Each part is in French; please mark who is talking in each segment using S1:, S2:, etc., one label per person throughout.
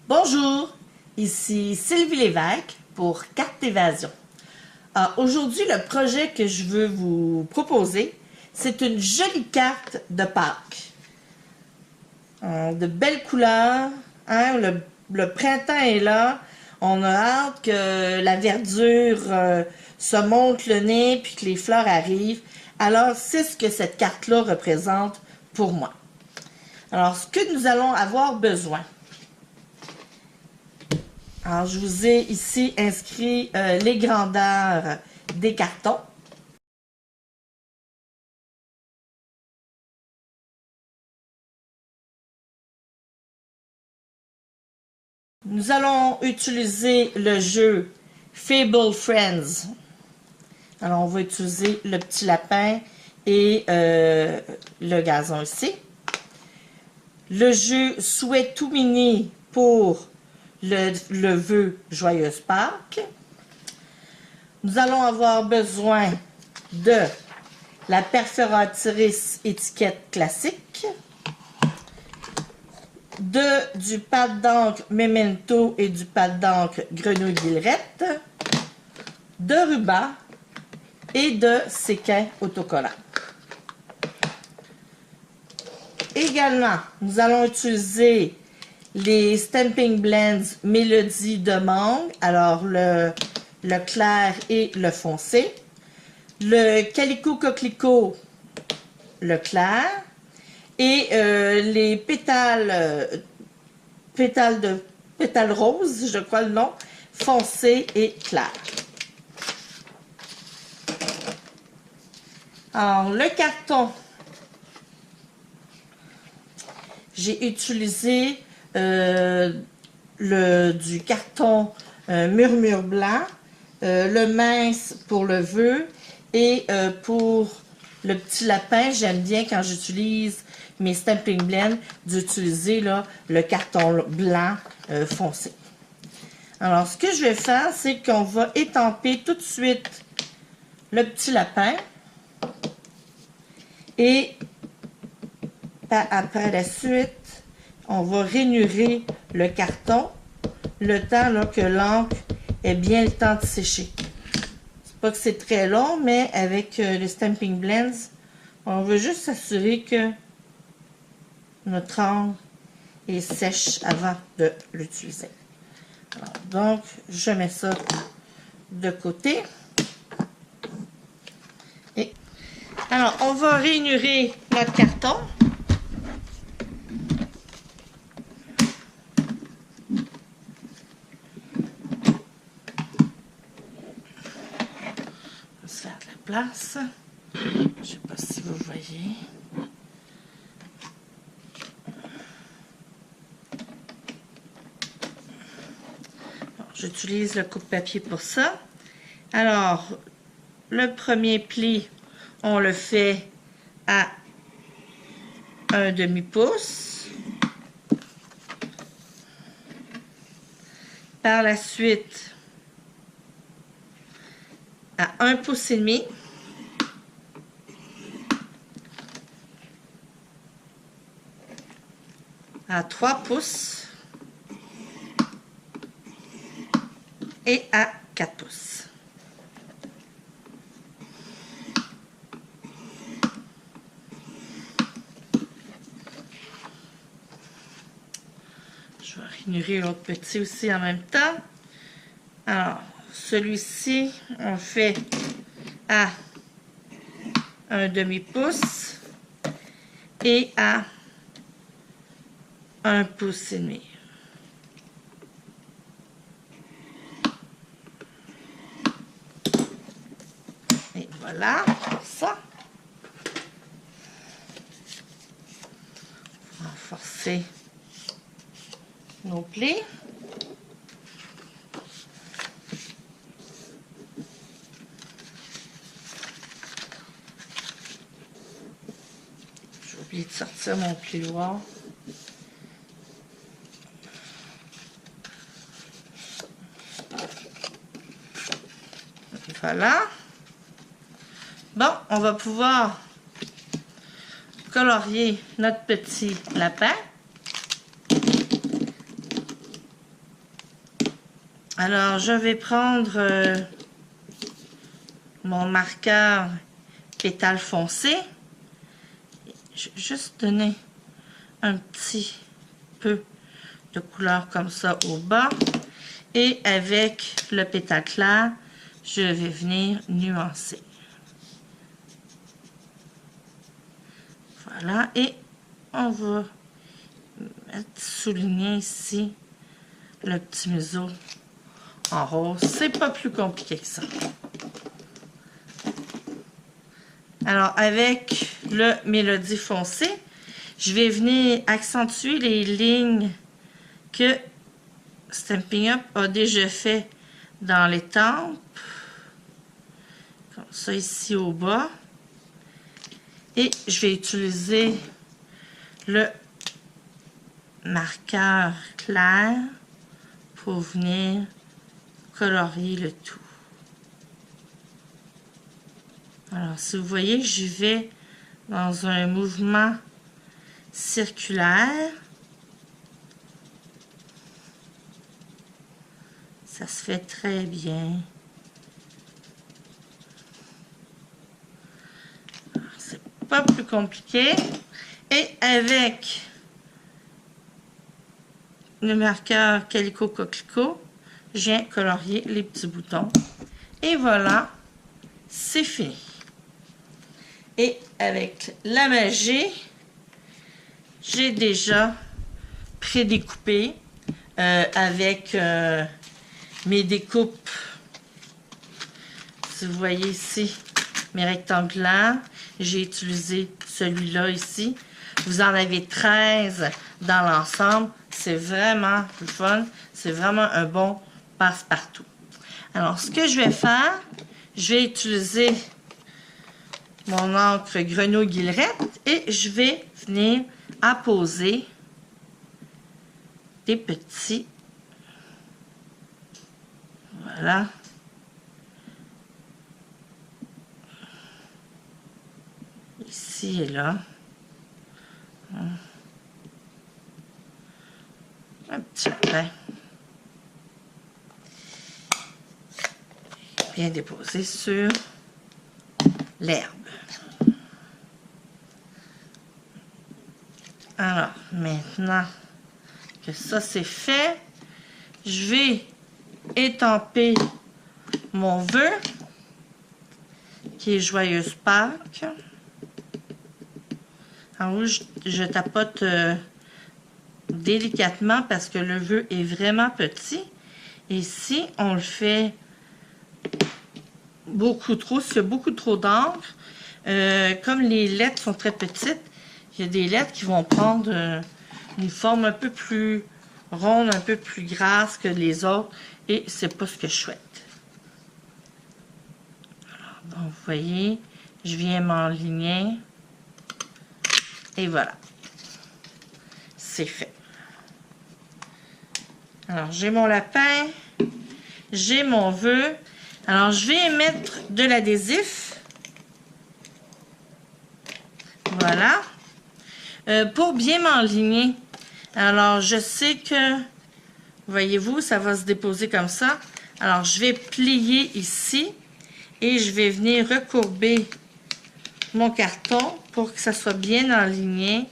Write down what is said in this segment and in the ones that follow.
S1: Bonjour, ici Sylvie Lévesque pour Carte d'évasion. Aujourd'hui, le projet que je veux vous proposer, c'est une jolie carte de Pâques. De belles couleurs, hein, le printemps est là, on a hâte que la verdure se monte le nez puis que les fleurs arrivent. Alors, c'est ce que cette carte-là représente pour moi. Alors, ce que nous allons avoir besoin. Alors, je vous ai ici inscrit les grandeurs des cartons. Nous allons utiliser le jeu Fable Friends. Alors, on va utiliser le petit lapin et le gazon ici. Le jeu Souhait tout mini pour le vœu Joyeuse Pâques. Nous allons avoir besoin de la perforatrice étiquette classique, du pad d'encre Memento et du pad d'encre Grenouille Villerette, de ruban et de séquins autocollants. Également, nous allons utiliser les Stamping Blends Mélodie de mangue, alors le clair et le foncé, le Calico Coquelicot, le clair, et les pétales roses, je crois le nom, foncé et clair. Alors, le carton, j'ai utilisé du carton murmure blanc, le mince pour le vœu et pour le petit lapin, j'aime bien quand j'utilise mes Stamping Blends d'utiliser le carton blanc foncé. Alors, ce que je vais faire, c'est qu'on va étamper tout de suite le petit lapin et après la suite, on va rainurer le carton le temps que l'encre ait bien le temps de sécher. C'est pas que c'est très long, mais avec le Stamping Blends, on veut juste s'assurer que notre encre est sèche avant de l'utiliser. Donc, je mets ça de côté. Et alors, on va rainurer notre carton. On va se faire de la place. Je ne sais pas si vous voyez. J'utilise le coupe-papier pour ça. Alors, le premier pli, on le fait à 1/2 pouce. Par la suite, à 1,5 pouce. À 3 pouces. Et à 4 pouces. Je vais rainurer l'autre petit aussi en même temps. Alors, celui-ci, on fait à 1/2 pouce et à 1,5 pouce. Et voilà, ça. On va renforcer nos plis. J'ai oublié de sortir mon plioir. Voilà. Bon, on va pouvoir colorier notre petit lapin. Alors, je vais prendre mon marqueur pétale foncé. Je vais juste donner un petit peu de couleur comme ça au bas. Et avec le pétale clair, je vais venir nuancer. Voilà. Et on va souligner ici le petit museau en rose. C'est pas plus compliqué que ça. Alors, avec le Mélodie foncé, je vais venir accentuer les lignes que Stampin' Up a déjà fait dans les tempes. Comme ça, ici au bas. Et je vais utiliser le marqueur clair pour venir colorier le tout. Alors, si vous voyez, je vais dans un mouvement circulaire. Ça se fait très bien. C'est pas plus compliqué. Et avec le marqueur Calico Coquelicot, je viens colorier les petits boutons. Et voilà, c'est fini. Et avec la magie, j'ai déjà prédécoupé avec mes découpes. Si vous voyez ici, mes rectangulaires, j'ai utilisé celui-là ici. Vous en avez 13 dans l'ensemble. C'est vraiment le fun. C'est vraiment un bon passe-partout. Alors, ce que je vais faire, je vais utiliser mon encre Grenouille Guillerette et je vais venir apposer des petits. Voilà. Ici et là. Un petit peu. Bien déposé sur l'herbe. Alors, maintenant que ça c'est fait, je vais étamper mon vœu qui est Joyeuse Pâques. En haut, je tapote délicatement parce que le vœu est vraiment petit. Et si on le fait beaucoup trop, s'il y a beaucoup trop d'encre, comme les lettres sont très petites, il y a des lettres qui vont prendre une forme un peu plus ronde, un peu plus grasse que les autres, et c'est pas ce que je souhaite. Alors, donc, vous voyez, je viens m'enligner, et voilà, c'est fait. Alors, j'ai mon lapin, j'ai mon vœu. Alors, je vais mettre de l'adhésif. Voilà. Pour bien m'enligner. Alors, je sais que, voyez-vous, ça va se déposer comme ça. Alors, je vais plier ici et je vais venir recourber mon carton pour que ça soit bien enligné,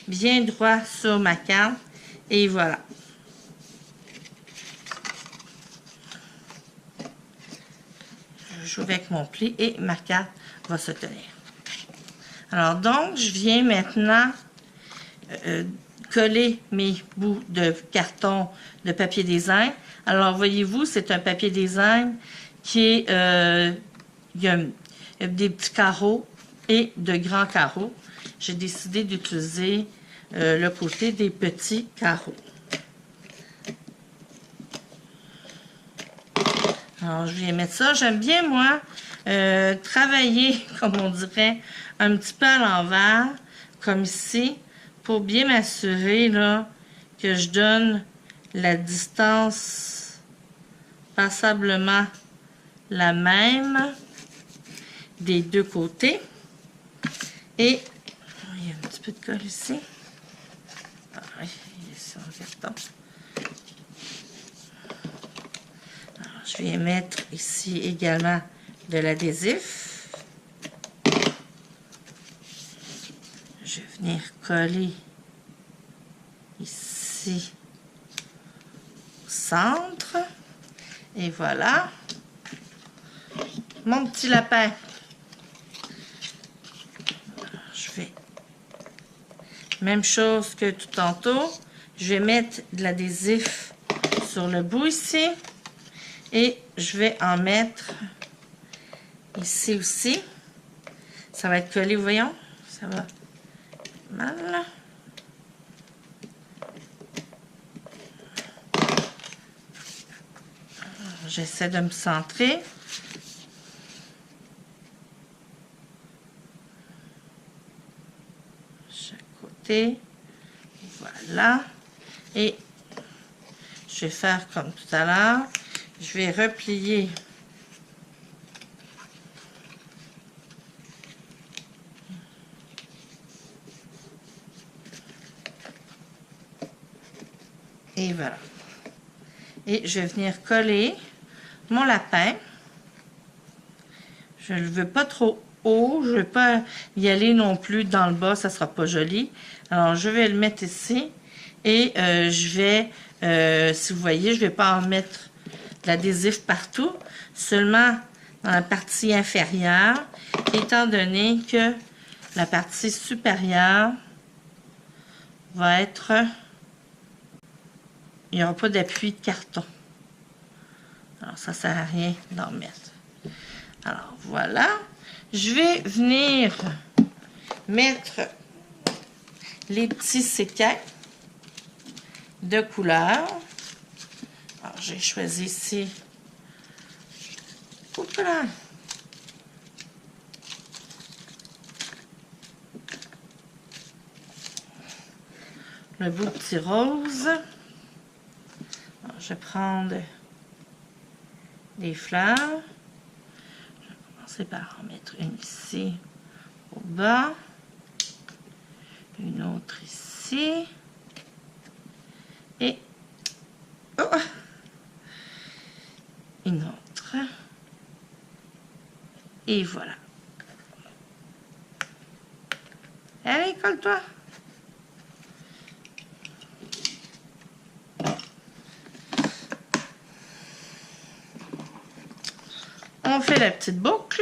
S1: bien droit sur ma carte. Et voilà. Je joue avec mon pli et ma carte va se tenir. Alors, donc, je viens maintenant coller mes bouts de carton de papier design. Alors, voyez-vous, c'est un papier design qui est... il y a des petits carreaux et de grands carreaux. J'ai décidé d'utiliser le côté des petits carreaux. Alors, je viens mettre ça. J'aime bien, moi, travailler, comme on dirait, un petit peu à l'envers, comme ici, pour bien m'assurer là que je donne la distance passablement la même des deux côtés. Et il y a un petit peu de colle ici. Ah oui, il est sur le carton. Je vais mettre ici également de l'adhésif. Je vais venir coller ici au centre. Et voilà. Mon petit lapin. Je vais... Même chose que tout tantôt. Je vais mettre de l'adhésif sur le bout ici. Et je vais en mettre ici aussi. Ça va être collé, voyons. Ça va mal. J'essaie de me centrer. Chaque côté. Voilà. Et je vais faire comme tout à l'heure. Je vais replier et voilà. Et je vais venir coller mon lapin. Je ne le veux pas trop haut. Je ne vais pas y aller non plus dans le bas. Ça ne sera pas joli. Alors, je vais le mettre ici. Et je vais, si vous voyez, je ne vais pas en mettre de l'adhésif partout. Seulement dans la partie inférieure. Étant donné que la partie supérieure va être... Il n'y aura pas d'appui de carton. Alors, ça ne sert à rien d'en mettre. Alors, voilà. Je vais venir mettre les petits séquins de couleur. Alors, j'ai choisi ici. Oups là. Le beau petit rose. Alors, je vais prendre des fleurs. Je vais commencer par en mettre une ici au bas. Une autre ici. Et oh, une autre. Et voilà. Allez, colle-toi. On fait la petite boucle.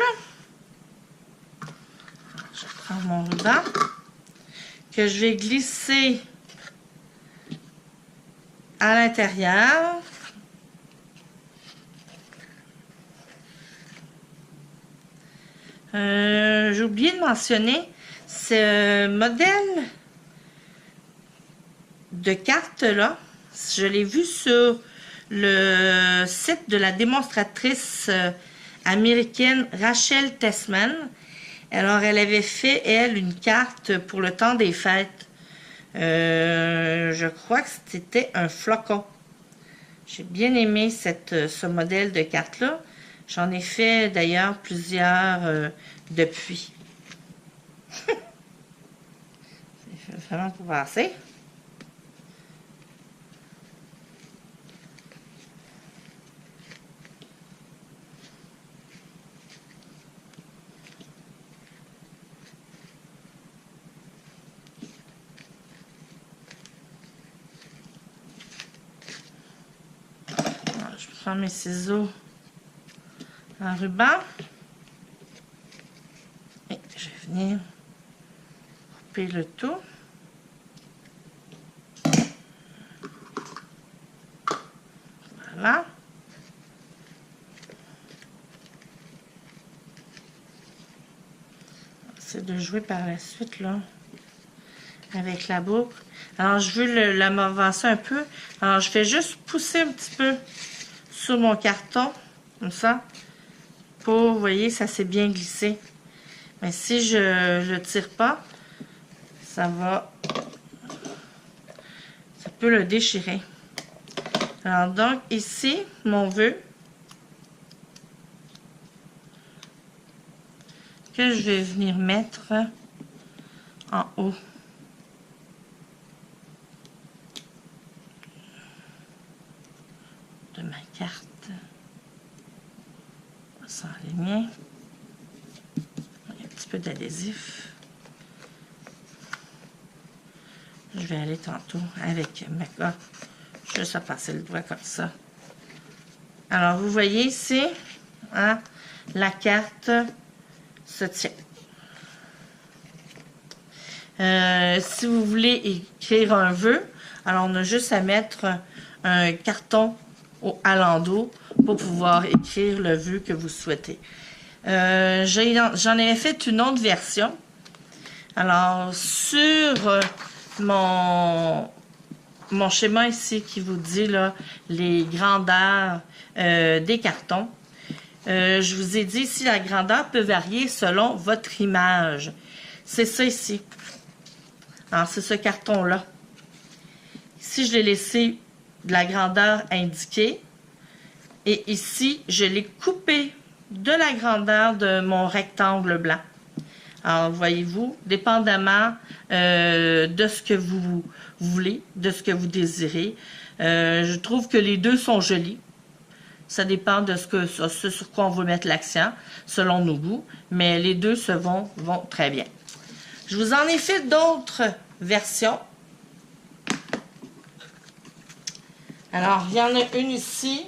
S1: Je prends mon ruban que je vais glisser à l'intérieur. J'ai oublié de mentionner ce modèle de carte-là. Je l'ai vu sur le site de la démonstratrice américaine Rachel Tessman. Alors, elle avait fait, elle, une carte pour le temps des fêtes. Je crois que c'était un flocon. J'ai bien aimé ce modèle de carte-là. J'en ai fait d'ailleurs plusieurs depuis. C'est vraiment pour passer. Alors, je prends mes ciseaux en ruban et je vais venir couper le tout. Voilà. C'est de jouer par la suite là avec la boucle. Alors je veux la m'avancer un peu. Alors je fais juste pousser un petit peu sur mon carton comme ça. Pour, vous voyez, ça s'est bien glissé. Mais si je le tire pas, ça peut le déchirer. Alors donc ici, mon vœu que je vais venir mettre en haut de ma carte. s'enligner. Un petit peu d'adhésif. Je vais aller tantôt avec ma colle, juste à passer le doigt comme ça. Alors, vous voyez ici, hein, la carte se tient. Si vous voulez écrire un vœu, alors on a juste à mettre un carton à l'endos pour pouvoir écrire le vœu que vous souhaitez. J'en avais fait une autre version. Alors, sur mon schéma ici qui vous dit là, les grandeurs des cartons, je vous ai dit ici, la grandeur peut varier selon votre image. C'est ça ici. Alors, c'est ce carton-là. Ici, je l'ai laissé de la grandeur indiquée. Et ici, je l'ai coupé de la grandeur de mon rectangle blanc. Alors, voyez-vous, dépendamment de ce que vous voulez, de ce que vous désirez, je trouve que les deux sont jolis. Ça dépend de ce sur quoi on veut mettre l'accent, selon nos goûts, mais les deux vont très bien. Je vous en ai fait d'autres versions. Alors, il y en a une ici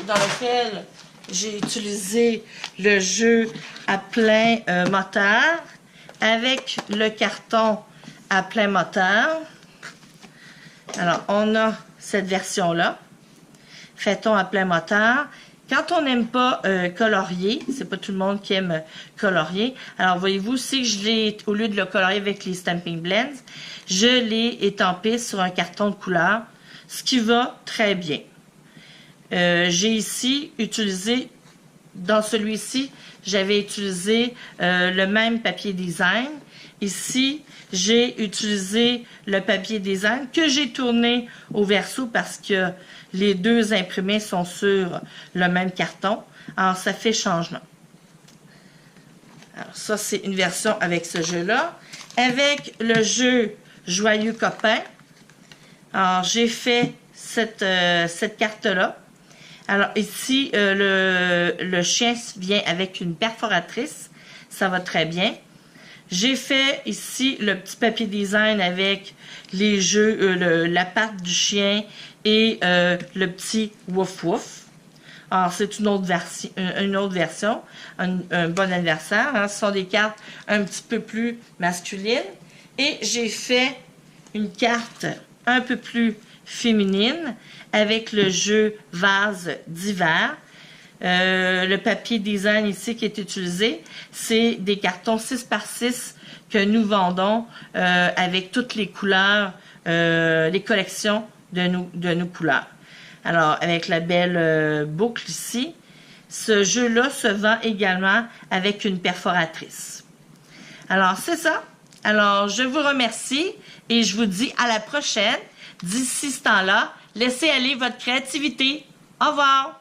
S1: dans laquelle j'ai utilisé le jeu à plein moteur avec le carton à plein moteur. Alors, on a cette version-là. Fait-on à plein moteur. Quand on n'aime pas colorier, c'est pas tout le monde qui aime colorier. Alors, voyez-vous, si je l'ai, au lieu de le colorier avec les Stampin' Blends, je l'ai étampé sur un carton de couleur, ce qui va très bien. J'ai ici utilisé, dans celui-ci, j'avais utilisé le même papier design. Ici, j'ai utilisé le papier design que j'ai tourné au verso parce que les deux imprimés sont sur le même carton. Alors, ça fait changement. Alors, ça, c'est une version avec ce jeu-là. Avec le jeu Joyeux Copain, alors, j'ai fait cette carte-là. Alors, ici, le chien vient avec une perforatrice. Ça va très bien. J'ai fait ici le petit papier design avec les jeux, la patte du chien et le petit wouf wouf. Alors, c'est une autre version, un bon anniversaire. Hein. Ce sont des cartes un petit peu plus masculines. Et j'ai fait une carte un peu plus féminine avec le jeu vase d'hiver. Le papier design ici qui est utilisé, c'est des cartons 6x6 que nous vendons avec toutes les couleurs, les collections de nos couleurs. Alors, avec la belle boucle ici, ce jeu-là se vend également avec une perforatrice. Alors, c'est ça. Alors, je vous remercie et je vous dis à la prochaine. D'ici ce temps-là, laissez aller votre créativité. Au revoir!